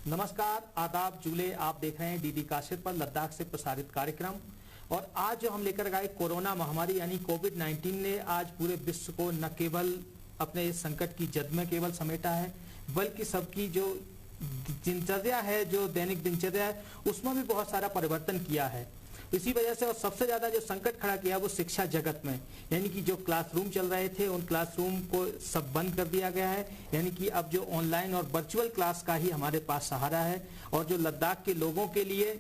नमस्कार, आदाब, जूले। आप देख रहे हैं डीडी काशिर पर लद्दाख से प्रसारित कार्यक्रम। और आज जो हम लेकर आए कोरोना महामारी यानी कोविड-19 ने आज पूरे विश्व को न केवल अपने इस संकट की जद में केवल समेटा है, बल्कि सबकी जो दिनचर्या है, जो दैनिक दिनचर्या है, उसमें भी बहुत सारा परिवर्तन किया है। इसी वजह से और सबसे ज़्यादा जो संकट खड़ा किया वो शिक्षा जगत में, यानी कि जो क्लासरूम चल रहे थे उन क्लासरूम को सब बंद कर दिया गया है। यानी कि अब जो ऑनलाइन और वर्चुअल क्लास का ही हमारे पास सहारा है। और जो लद्दाख के लोगों के लिए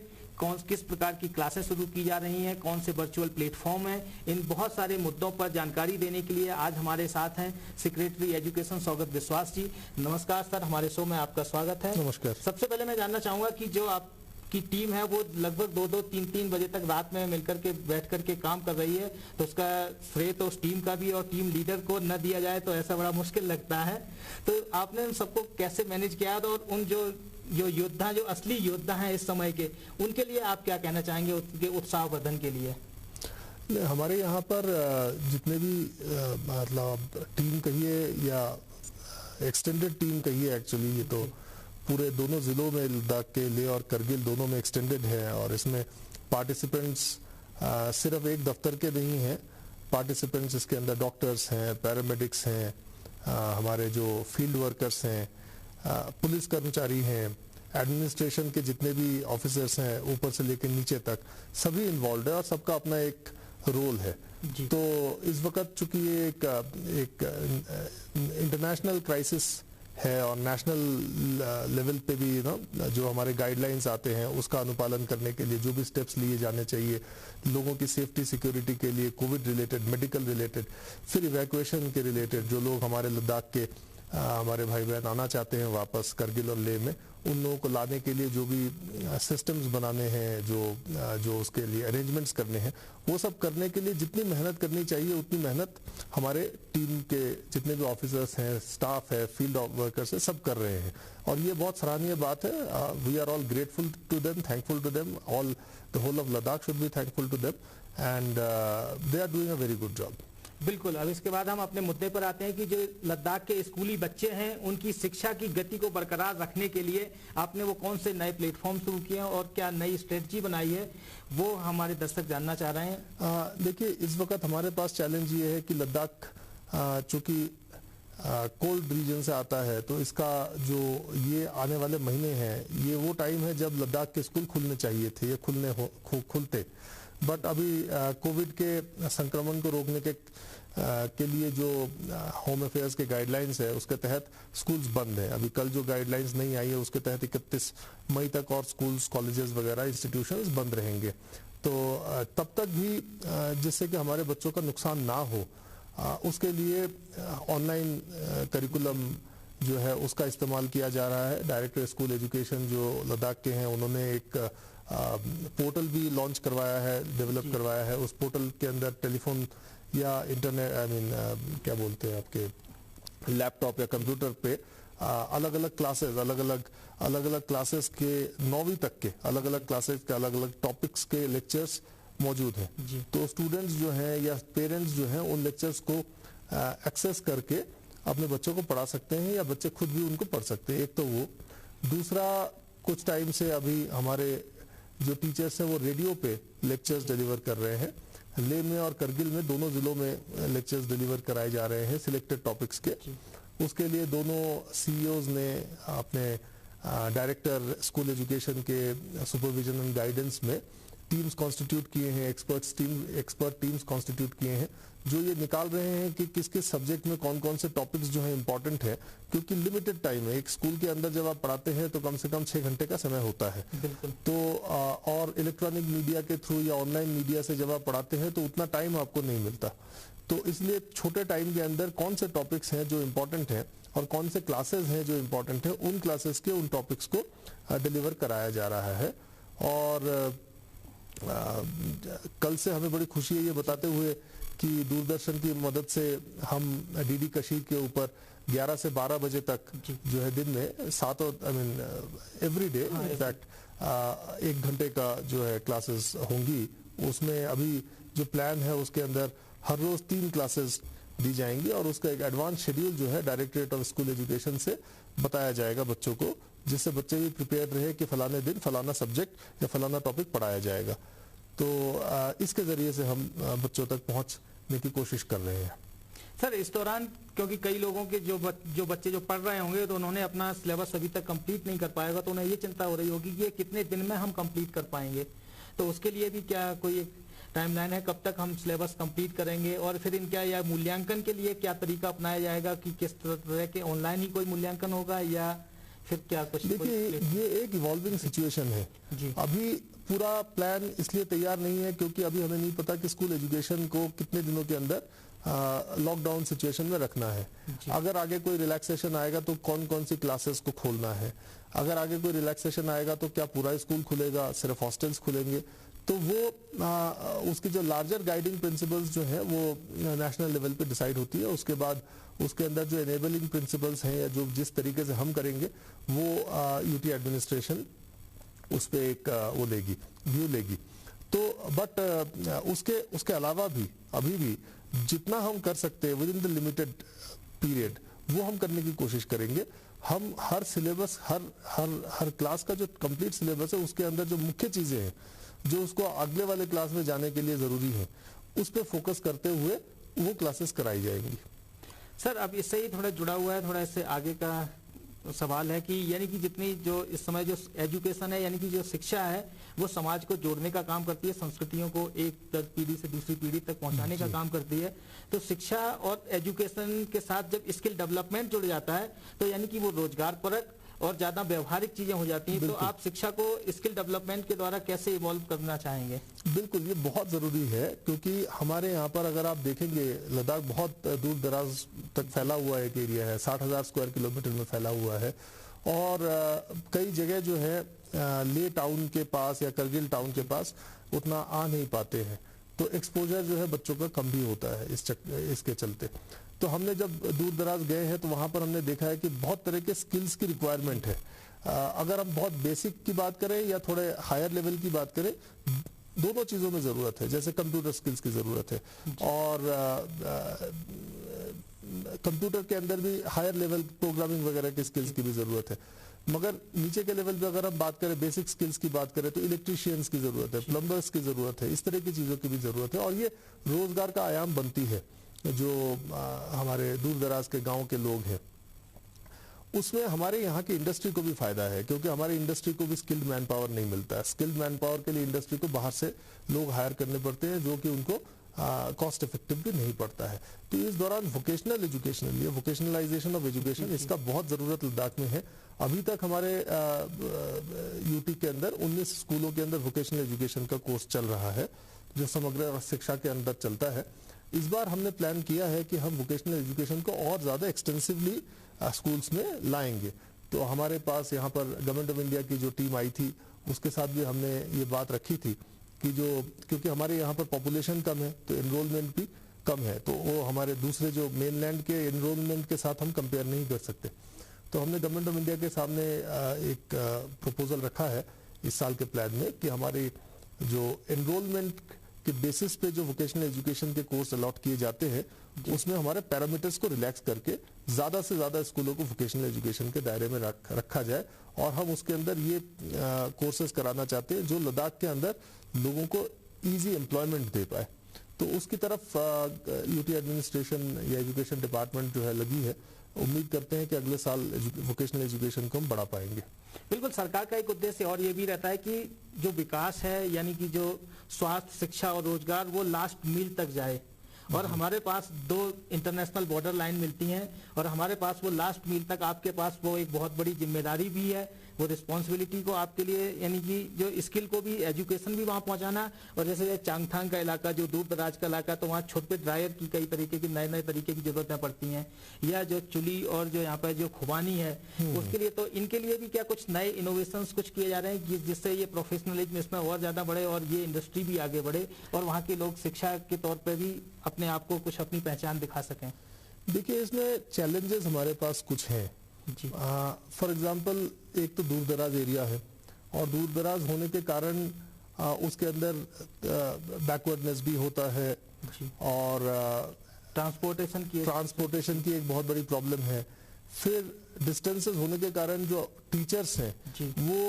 किस प्रकार की क्लासें शुरू की जा रही हैं, कौन से वर्चुअल प्लेटफॉर्म हैं, इन बहुत सारे मुद्दों पर जानकारी देने के लिए आज हमारे साथ हैं सेक्रेटरी एजुकेशन सौगत विश्वास जी। नमस्कार सर, हमारे शो में आपका स्वागत है। नमस्कार। सबसे पहले मैं जानना चाहूँगा कि जो आप की टीम है वो लगभग 2-2, 3-3 बजे तक रात में मिलकर के बैठ कर के काम कर रही है, तो उसका श्रेय तो उस टीम का भी और टीम लीडर को न दिया जाए तो ऐसा बड़ा मुश्किल लगता है। तो आपने उन सबको कैसे मैनेज किया और उन जो योद्धा, जो असली योद्धा हैं इस समय के, उनके लिए आप क्या कहना चाहेंगे उनके उत्साहवर्धन के लिए? हमारे यहाँ पर जितने भी मतलब टीम कहिए या एक्सटेंडेड टीम कहिए, एक्चुअली ये तो पूरे दोनों ज़िलों में लद्दाख के लेह और करगिल दोनों में एक्सटेंडेड है। और इसमें पार्टिसिपेंट्स सिर्फ एक दफ्तर के नहीं हैं। पार्टिसिपेंट्स इसके अंदर डॉक्टर्स हैं, पैरामेडिक्स हैं, हमारे जो फील्ड वर्कर्स हैं, पुलिस कर्मचारी हैं, एडमिनिस्ट्रेशन के जितने भी ऑफिसर्स हैं ऊपर से लेकर नीचे तक, सभी इन्वॉल्व है और सबका अपना एक रोल है। तो इस वक्त चूंकि ये एक इंटरनेशनल क्राइसिस है और नेशनल लेवल पे भी जो हमारे गाइडलाइंस आते हैं उसका अनुपालन करने के लिए जो भी स्टेप्स लिए जाने चाहिए लोगों की सेफ्टी सिक्योरिटी के लिए, कोविड रिलेटेड, मेडिकल रिलेटेड, फिर इवैक्यूएशन के रिलेटेड, जो लोग हमारे लद्दाख के हमारे भाई बहन आना चाहते हैं वापस करगिल और लेह में, उन लोगों को लाने के लिए जो भी सिस्टम्स बनाने हैं, जो उसके लिए अरेंजमेंट्स करने हैं, वो सब करने के लिए जितनी मेहनत करनी चाहिए उतनी मेहनत हमारे टीम के जितने भी ऑफिसर्स हैं, स्टाफ है, फील्ड वर्कर्स है, सब कर रहे हैं। और ये बहुत सराहनीय बात है। We are all grateful to them, thankful to them, all the whole of Ladakh should be thankful to them and they are doing a very good job. बिल्कुल। अब इसके बाद हम अपने मुद्दे पर आते हैं कि जो लद्दाख के स्कूली बच्चे हैं उनकी शिक्षा की गति को बरकरार रखने के लिए आपने वो कौन से नए प्लेटफॉर्म शुरू किए हैं और क्या नई स्ट्रेटजी बनाई है, वो हमारे दर्शक जानना चाह रहे हैं। देखिए, इस वक्त हमारे पास चैलेंज ये है कि लद्दाख चूंकि कोल्ड रीजन से आता है, तो इसका जो ये आने वाले महीने हैं ये वो टाइम है जब लद्दाख के स्कूल खुलने चाहिए थे, ये खुलते, बट अभी कोविड के संक्रमण को रोकने के लिए जो होम अफेयर्स के गाइडलाइंस है उसके तहत स्कूल्स बंद है। अभी कल जो गाइडलाइंस नहीं आई है उसके तहत 31 मई तक और स्कूल्स, कॉलेजेस वगैरह, इंस्टीट्यूशंस बंद रहेंगे। तो तब तक भी जिससे कि हमारे बच्चों का नुकसान ना हो, उसके लिए ऑनलाइन करिकुलम जो है उसका इस्तेमाल किया जा रहा है। डायरेक्टर स्कूल एजुकेशन जो लद्दाख के हैं उन्होंने एक पोर्टल भी लॉन्च करवाया है, डेवलप करवाया है। उस पोर्टल के अंदर टेलीफोन या इंटरनेट क्या बोलते हैं आपके लैपटॉप या कंप्यूटर पे अलग अलग क्लासेस के 9वीं तक के अलग अलग क्लासेस के अलग अलग टॉपिक्स के लेक्चर्स मौजूद हैं। तो स्टूडेंट्स जो हैं या पेरेंट्स जो हैं उन लेक्चर्स को एक्सेस करके अपने बच्चों को पढ़ा सकते हैं या बच्चे खुद भी उनको पढ़ सकते हैं। एक तो वो, दूसरा कुछ टाइम से अभी हमारे जो टीचर्स हैं वो रेडियो पे लेक्चर्स डिलीवर कर रहे हैं। लेह में और करगिल में दोनों जिलों में लेक्चर्स डिलीवर कराए जा रहे हैं सिलेक्टेड टॉपिक्स के। उसके लिए दोनों सीईओज ने अपने डायरेक्टर स्कूल एजुकेशन के सुपरविजन एंड गाइडेंस में टीम्स कॉन्स्टिट्यूट किए हैं, एक्सपर्ट टीम्स कॉन्स्टिट्यूट किए हैं जो ये निकाल रहे हैं कि किस किस सब्जेक्ट में कौन कौन से टॉपिक्स जो है इंपॉर्टेंट है, क्योंकि लिमिटेड टाइम है। एक स्कूल के अंदर जब आप पढ़ाते हैं तो कम से कम 6 घंटे का समय होता है। तो और इलेक्ट्रॉनिक मीडिया के थ्रू या ऑनलाइन मीडिया से जब आप पढ़ाते हैं तो उतना टाइम आपको नहीं मिलता। तो इसलिए छोटे टाइम के अंदर कौन से टॉपिक्स हैं जो इम्पोर्टेंट हैं और कौन से क्लासेस हैं जो इम्पोर्टेंट है, उन क्लासेस के उन टॉपिक्स को डिलीवर कराया जा रहा है। और कल से हमें बड़ी खुशी है ये बताते हुए कि दूरदर्शन की मदद से हम डीडी कशीर के ऊपर 11 से 12 बजे तक जो है दिन में 7 एवरी डे इनफैक्ट 1 घंटे का जो है क्लासेस होंगी। उसमें अभी जो प्लान है उसके अंदर हर रोज 3 क्लासेस दी जाएंगी और उसका एक एडवांस शेड्यूल जो है डायरेक्टरेट ऑफ स्कूल एजुकेशन से बताया जाएगा बच्चों को, जिससे बच्चे भी प्रिपेयर रहे कि फलाने दिन फलाना सब्जेक्ट या फलाना टॉपिक पढ़ाया जाएगा। तो इसके जरिए से हम बच्चों तक पहुंचने की कोशिश कर रहे हैं। सर, इस दौरान क्योंकि कई लोगों के जो बच्चे जो पढ़ रहे होंगे तो उन्होंने अपना सिलेबस अभी तक कंप्लीट नहीं कर पाएगा, तो उन्हें ये चिंता हो रही होगी कि ये कितने दिन में हम कंप्लीट कर पाएंगे। तो उसके लिए भी क्या कोई एक टाइमलाइन है, कब तक हम सिलेबस कंप्लीट करेंगे? और फिर इनका या मूल्यांकन के लिए क्या तरीका अपनाया जाएगा कि किस तरह के ऑनलाइन ही कोई मूल्यांकन होगा या फिर क्या कुछ? देखिए, ये एक इवॉल्विंग सिचुएशन है जी। अभी पूरा प्लान इसलिए तैयार नहीं है क्योंकि अभी हमें नहीं पता कि स्कूल एजुकेशन को कितने दिनों के अंदर लॉकडाउन सिचुएशन में रखना है। अगर आगे कोई रिलैक्सेशन आएगा तो कौन कौन सी क्लासेस को खोलना है, अगर आगे कोई रिलैक्सेशन आएगा तो क्या पूरा स्कूल खुलेगा, सिर्फ हॉस्टल्स खुलेंगे? तो वो उसकी जो लार्जर गाइडिंग प्रिंसिपल्स जो है वो नेशनल लेवल पे डिसाइड होती है। उसके बाद उसके अंदर जो एनेबलिंग प्रिंसिपल्स हैं या जो जिस तरीके से हम करेंगे वो यूटी एडमिनिस्ट्रेशन उस पर एक वो लेगी, व्यू लेगी। तो बट उसके अलावा भी अभी भी जितना हम कर सकते हैं with in the limited period वो हम करने की कोशिश करेंगे। हम हर सिलेबस हर क्लास का जो कंप्लीट सिलेबस है उसके अंदर जो मुख्य चीजें हैं जो उसको अगले वाले क्लास में जाने के लिए जरूरी है उस पर फोकस करते हुए वो क्लासेस कराई जाएंगी। सर, अब इससे ही थोड़ा जुड़ा हुआ है, थोड़ा इससे आगे का सवाल है कि यानी कि जितनी जो इस समय जो एजुकेशन है यानी कि जो शिक्षा है वो समाज को जोड़ने का काम करती है, संस्कृतियों को एक पीढ़ी से दूसरी पीढ़ी तक पहुंचाने का काम करती है। तो शिक्षा और एजुकेशन के साथ जब स्किल डेवलपमेंट जुड़ जाता है तो यानी कि वो रोजगार परक और ज्यादा व्यवहारिक चीजें हो जाती हैं। तो आप शिक्षा को स्किल डेवलपमेंट के द्वारा कैसे इवॉल्व करना चाहेंगे? बिल्कुल, ये बहुत जरूरी है क्योंकि हमारे यहाँ पर अगर आप देखेंगे लद्दाख बहुत दूर दराज तक फैला हुआ एक एरिया है, 60,000 स्क्वायर किलोमीटर में फैला हुआ है और कई जगह जो है ले टाउन के पास या करगिल टाउन के पास उतना आ नहीं पाते हैं, तो एक्सपोजर जो है बच्चों का कम भी होता है इसके चलते। तो हमने जब दूर दराज गए हैं तो वहां पर हमने देखा है कि बहुत तरह के स्किल्स की रिक्वायरमेंट है। अगर हम बहुत बेसिक की बात करें या थोड़े हायर लेवल की बात करें, दोनों चीजों में जरूरत है। जैसे कंप्यूटर स्किल्स की जरूरत है और कंप्यूटर के अंदर भी हायर लेवल प्रोग्रामिंग वगैरह के स्किल्स की भी जरूरत है। मगर नीचे के लेवल पे अगर हम बात करें, बेसिक स्किल्स की बात करें तो इलेक्ट्रीशियंस की जरूरत है, प्लम्बर्स की जरूरत है, इस तरह की चीजों की भी जरूरत है और ये रोजगार का आयाम बनती है। जो हमारे दूर दराज के गांव के लोग हैं उसमें हमारे यहाँ की इंडस्ट्री को भी फायदा है क्योंकि हमारी इंडस्ट्री को भी स्किल्ड मैन पावर नहीं मिलता है। स्किल्ड मैन पावर के लिए इंडस्ट्री को बाहर से लोग हायर करने पड़ते हैं जो कि उनको कॉस्ट इफेक्टिव भी नहीं पड़ता है। तो इस दौरान वोकेशनल एजुकेशन, ये वोकेशनलाइजेशन ऑफ एजुकेशन, इसका बहुत जरूरत लद्दाख में है। अभी तक हमारे यूटी के अंदर 19 स्कूलों के अंदर वोकेशनल एजुकेशन का कोर्स चल रहा है जो समग्र शिक्षा के अंदर चलता है। इस बार हमने प्लान किया है कि हम वोकेशनल एजुकेशन को और ज्यादा एक्सटेंसिवली स्कूल्स में लाएंगे। तो हमारे पास यहाँ पर गवर्नमेंट ऑफ इंडिया की जो टीम आई थी उसके साथ भी हमने ये बात रखी थी कि जो क्योंकि हमारे यहाँ पर पॉपुलेशन कम है तो एनरोलमेंट भी कम है, तो वो हमारे दूसरे जो मेनलैंड के एनरोलमेंट के साथ हम कंपेयर नहीं कर सकते। तो हमने गवर्नमेंट ऑफ इंडिया के सामने एक प्रपोजल रखा है इस साल के प्लान में कि हमारी जो एनरोलमेंट के बेसिस पे जो वोकेशनल एजुकेशन के कोर्स अलॉट किए जाते हैं उसमें हमारे पैरामीटर्स को रिलैक्स करके ज्यादा से ज्यादा स्कूलों को वोकेशनल एजुकेशन के दायरे में रखा जाए और हम उसके अंदर ये कोर्सेज कराना चाहते हैं जो लद्दाख के अंदर लोगों को इजी एम्प्लॉयमेंट दे पाए। तो उसकी तरफ यूटी एडमिनिस्ट्रेशन या एजुकेशन डिपार्टमेंट जो है लगी है। उम्मीद करते हैं कि अगले साल वोकेशनल एजुकेशन को हम बढ़ा पाएंगे। बिल्कुल, सरकार का एक उद्देश्य और ये भी रहता है कि जो विकास है यानी कि जो स्वास्थ्य, शिक्षा और रोजगार वो लास्ट मील तक जाए और हमारे पास 2 इंटरनेशनल बॉर्डर लाइन मिलती हैं और हमारे पास वो लास्ट मील तक आपके पास वो एक बहुत बड़ी जिम्मेदारी भी है, वो रिस्पॉन्सिबिलिटी को आपके लिए यानी कि जो स्किल को भी, एजुकेशन भी वहाँ पहुँचाना। और जैसे चांगथांग का इलाका जो दूर दराज का इलाका, तो वहाँ छोटे ड्रायर की कई तरीके की नए तरीके की जरूरतें पड़ती हैं, या जो चुली और जो यहाँ पर जो खुबानी है उसके लिए, तो इनके लिए भी क्या कुछ नए इनोवेशंस कुछ किए जा रहे हैं जिससे ये प्रोफेशनलिज्म इसमें और ज्यादा बढ़े और ये इंडस्ट्री भी आगे बढ़े और वहाँ के लोग शिक्षा के तौर पर भी अपने आप को कुछ अपनी पहचान दिखा सकें? देखिए, इसमें चैलेंजेस हमारे पास कुछ हैं। फॉर एग्जाम्पल, एक तो दूर दराज एरिया है और दूर दराज होने के कारण उसके अंदर बैकवर्डनेस भी होता है और ट्रांसपोर्टेशन की एक बहुत बड़ी प्रॉब्लम है। फिर डिस्टेंसेस होने के कारण जो टीचर्स हैं वो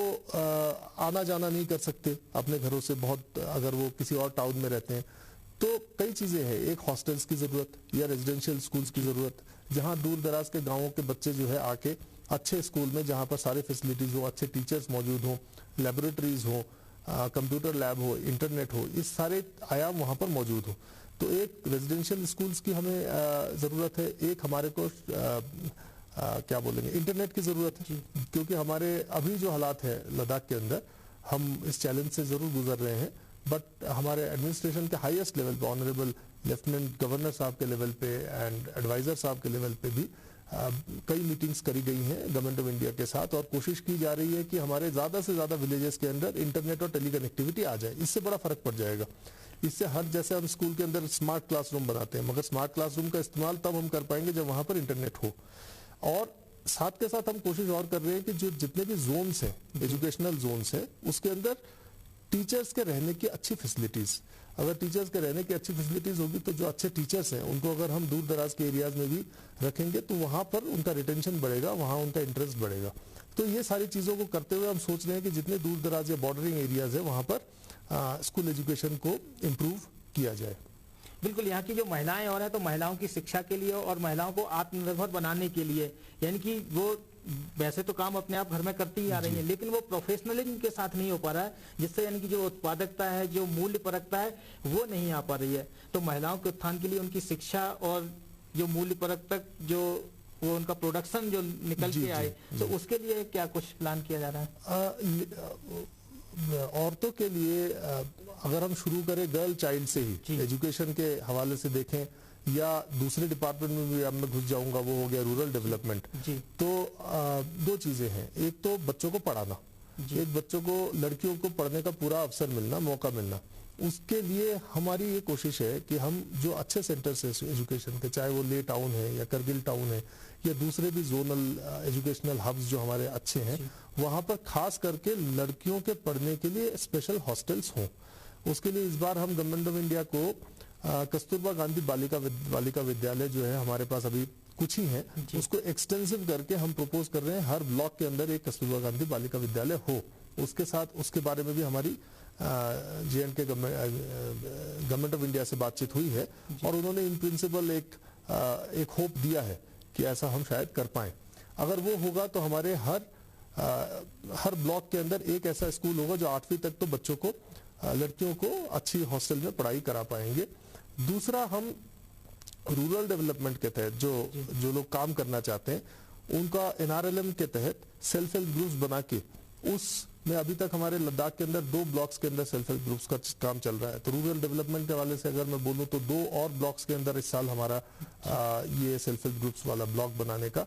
आना जाना नहीं कर सकते अपने घरों से, बहुत अगर वो किसी और टाउन में रहते हैं। तो कई चीजें हैं, एक हॉस्टल्स की जरूरत या रेजिडेंशियल स्कूल्स की जरूरत, जहां दूर दराज के गांवों के बच्चे जो है आके अच्छे स्कूल में जहां पर सारे फैसिलिटीज हो, अच्छे टीचर्स मौजूद हो, लेबोरेटरीज हो, कंप्यूटर लैब हो, इंटरनेट हो, इस सारे आयाम वहां पर मौजूद हो। तो एक रेजिडेंशियल स्कूल्स की हमें जरूरत है, एक हमारे को क्या बोलेंगे इंटरनेट की जरूरत है, क्योंकि हमारे अभी जो हालात है लद्दाख के अंदर, हम इस चैलेंज से जरूर गुजर रहे हैं, बट हमारे एडमिनिस्ट्रेशन के हाईएस्ट लेवल पे, ऑनरेबल लेफ्टिनेंट गवर्नर साहब के लेवल पे एंड एडवाइजर साहब के लेवल पे भी कई मीटिंग्स करी गई हैं गवर्नमेंट ऑफ इंडिया के साथ, और कोशिश की जा रही है कि हमारे ज्यादा से ज्यादा विलेजेस के अंदर इंटरनेट और टेली कनेक्टिविटी आ जाए। इससे बड़ा फर्क पड़ जाएगा। इससे हर, जैसे हम स्कूल के अंदर स्मार्ट क्लासरूम बनाते हैं, मगर स्मार्ट क्लासरूम का इस्तेमाल तब हम कर पाएंगे जब वहां पर इंटरनेट हो। और साथ के साथ हम कोशिश और कर रहे हैं कि जो जितने भी जोन्स हैं, एजुकेशनल जोन्स हैं, उसके अंदर टीचर्स के रहने की अच्छी फैसिलिटीज, अगर टीचर्स के रहने की अच्छी फैसिलिटीज होगी तो जो अच्छे टीचर्स हैं उनको अगर हम दूर दराज के एरियाज में भी रखेंगे तो वहां पर उनका रिटेंशन बढ़ेगा, वहां उनका इंटरेस्ट बढ़ेगा। तो ये सारी चीजों को करते हुए हम सोच रहे हैं कि जितने दूर दराज या बॉर्डरिंग एरियाज है वहां पर स्कूल एजुकेशन को इम्प्रूव किया जाए। बिल्कुल, यहाँ की जो महिलाएं और हैं तो महिलाओं की शिक्षा के लिए और महिलाओं को आत्मनिर्भर बनाने के लिए, यानी कि वो वैसे तो काम अपने आप घर में करती ही आ रही है, लेकिन वो प्रोफेशनलिज्म के साथ नहीं हो पा रहा है, जिससे यानी कि जो उत्पादकता है, जो मूल्य परकता है, वो नहीं आ पा रही है। तो महिलाओं के उत्थान के लिए उनकी शिक्षा और जो मूल्य परक जो वो उनका प्रोडक्शन जो निकल के आए, तो उसके लिए क्या कुछ प्लान किया जा रहा है? औरतों के लिए अगर हम शुरू करें गर्ल चाइल्ड से ही, एजुकेशन के हवाले से देखें, या दूसरे डिपार्टमेंट में भी अब मैं घुस जाऊंगा, वो हो गया रूरल डेवलपमेंट। तो दो चीजें हैं, एक तो बच्चों को पढ़ाना, एक बच्चों को, लड़कियों को पढ़ने का पूरा अवसर मिलना, मौका मिलना। उसके लिए हमारी ये कोशिश है कि हम जो अच्छे सेंटर्स है एजुकेशन के, चाहे वो ले टाउन है या करगिल टाउन है या दूसरे भी जोनल एजुकेशनल हब्स जो हमारे अच्छे हैं, वहां पर खास करके लड़कियों के पढ़ने के लिए स्पेशल हॉस्टल्स हों। उसके लिए इस बार हम गवर्नमेंट ऑफ इंडिया को कस्तूरबा गांधी बालिका विद्यालय जो है हमारे पास अभी कुछ ही है, उसको एक्सटेंसिव करके हम प्रपोज कर रहे हैं हर ब्लॉक के अंदर एक कस्तूरबा गांधी बालिका विद्यालय हो। उसके साथ उसके बारे में भी हमारी J&K गवर्नमेंट ऑफ इंडिया से बातचीत हुई है, और उन्होंने इन प्रिंसिपल एक होप दिया है कि ऐसा हम शायद कर पाए। अगर वो होगा तो हमारे हर ब्लॉक के अंदर एक ऐसा स्कूल होगा जो 8वीं तक तो बच्चों को, लड़कियों को अच्छी हॉस्टल में पढ़ाई करा पाएंगे। दूसरा, हम रूरल डेवलपमेंट के तहत जो लोग काम करना चाहते हैं, उनका NRLM के तहत सेल्फ हेल्प ग्रुप्स बना के, उसमें अभी तक हमारे लद्दाख के अंदर 2 ब्लॉक्स के अंदर सेल्फ हेल्प ग्रुप्स का काम चल रहा है। तो रूरल डेवलपमेंट के हवाले से अगर मैं बोलूं तो 2 और ब्लॉक्स के अंदर इस साल हमारा ये सेल्फ हेल्प ग्रुप्स वाला ब्लॉक बनाने का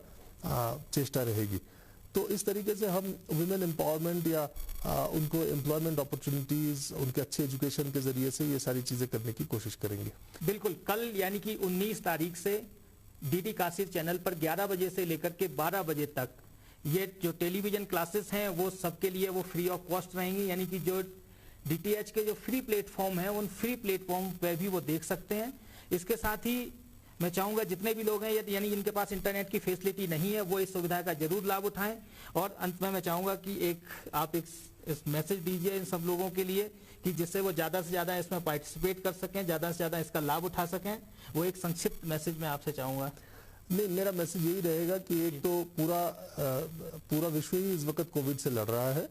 चेष्टा रहेगी। तो इस तरीके से हम वुमेन एम्पावरमेंट या उनको एम्प्लॉयमेंट अपॉर्चुनिटीज, उनके अच्छे एजुकेशन के जरिए से ये सारी चीजें करने की कोशिश करेंगे। बिल्कुल, कल यानी कि 19 तारीख से डीडी काशिर चैनल पर 11 बजे से लेकर के 12 बजे तक ये जो टेलीविजन क्लासेस हैं वो सबके लिए वो फ्री ऑफ कॉस्ट रहेंगी, यानी कि जो DTH के जो फ्री प्लेटफॉर्म है उन फ्री प्लेटफॉर्म पर भी वो देख सकते हैं। इसके साथ ही मैं चाहूंगा जितने भी लोग हैं यानी जिनके पास इंटरनेट की फैसिलिटी नहीं है वो इस सुविधा का जरूर लाभ उठाएं। और अंत में मैं चाहूंगा कि आप एक मैसेज दीजिए इन सब लोगों के लिए कि जिससे वो ज्यादा से ज्यादा इसमें पार्टिसिपेट कर सकें, ज्यादा से ज्यादा इसका लाभ उठा सकें। वो एक संक्षिप्त मैसेज मैं आपसे चाहूंगा। नहीं, मेरा मैसेज यही रहेगा कि एक तो पूरा विश्व ही इस वक्त कोविड से लड़ रहा है।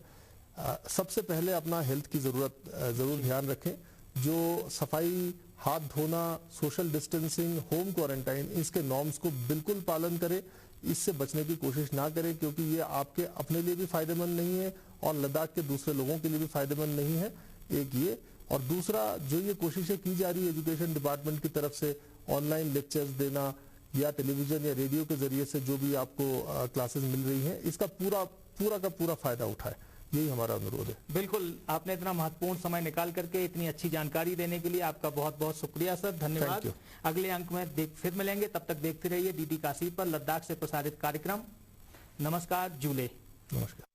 सबसे पहले अपना हेल्थ की जरूर ध्यान रखें। जो सफाई, हाथ धोना, सोशल डिस्टेंसिंग, होम क्वारंटाइन, इसके नॉर्म्स को बिल्कुल पालन करें। इससे बचने की कोशिश ना करें, क्योंकि ये आपके अपने लिए भी फायदेमंद नहीं है और लद्दाख के दूसरे लोगों के लिए भी फायदेमंद नहीं है। एक ये, और दूसरा जो ये कोशिशें की जा रही है एजुकेशन डिपार्टमेंट की तरफ से ऑनलाइन लेक्चर्स देना या टेलीविजन या रेडियो के जरिए से जो भी आपको क्लासेस मिल रही हैं, इसका पूरा फायदा उठाए, यही हमारा अनुरोध है। बिल्कुल, आपने इतना महत्वपूर्ण समय निकाल करके इतनी अच्छी जानकारी देने के लिए आपका बहुत बहुत शुक्रिया सर, धन्यवाद। अगले अंक में फिर मिलेंगे, तब तक देखते रहिए डीडी काशिर पर लद्दाख से प्रसारित कार्यक्रम। नमस्कार, जूले। नमस्कार।